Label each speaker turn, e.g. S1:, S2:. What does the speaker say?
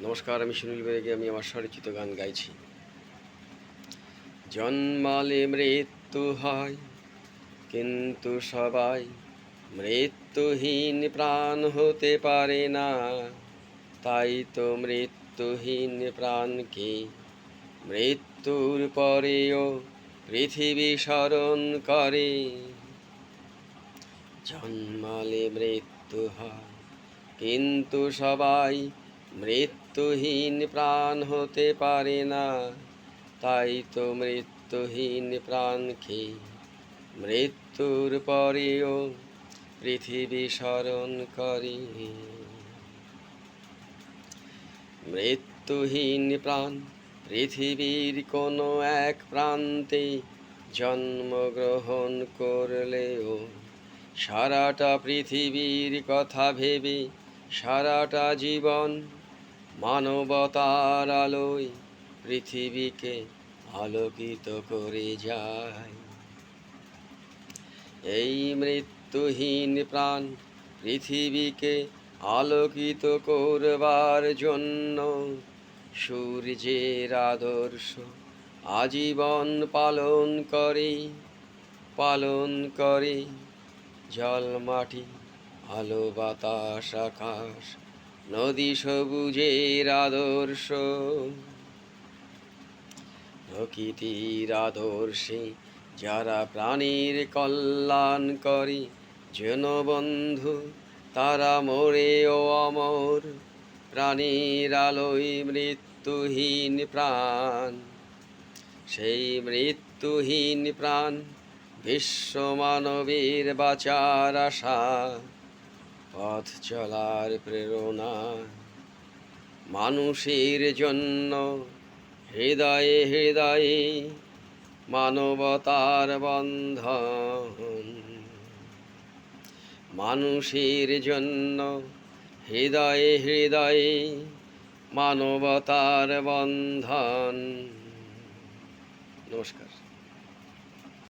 S1: নমস্কার, আমি সুনীল বেগে। আমি আমার স্বরচিত গান গাইছি। জন্মালে মৃত্যু হয়, কিন্তু সবাই মৃত্যুহীন প্রাণ হতে পারে না। তাই তো মৃত্যুহীন প্রাণকে মৃত্যুর পরেও পৃথিবী স্মরণ করে। জন্মালে মৃত্যু হয়, কিন্তু সবাই মৃত্যুহীন প্রাণ হতে পারে না। তাই তো মৃত্যুহীন প্রাণকে মৃত্যুর পরেও পৃথিবী স্মরণ করে। মৃত্যুহীন প্রাণ পৃথিবীর কোনো এক প্রান্তে জন্মগ্রহণ করলেও সারাটা পৃথিবীর কথা ভেবে সারাটা জীবন মানবতার আলোয় পৃথিবীকে আলোকিত করে যায়। এই মৃত্যুহীন প্রাণ পৃথিবীকে আলোকিত করবার জন্য সূর্যের আদর্শ আজীবন পালন করে জল মাটি আলো বাতাস আকাশ নদী সবুজের আদর্শ। প্রকৃতির আদর্শে যারা প্রাণীর কল্যাণ করে জনবন্ধু, তারা মরেও অমর। প্রাণীর আলোয় মৃত্যুহীন প্রাণ, সেই মৃত্যুহীন প্রাণ বিশ্ব মানবের বাঁচার আশা, পথ চলার প্রেরণা। মানুষের জন্য হৃদয়ে হৃদয়ে মানবতার বন্ধন। মানুষের জন্য হৃদয়ে হৃদয়ে মানবতার বন্ধন। নমস্কার।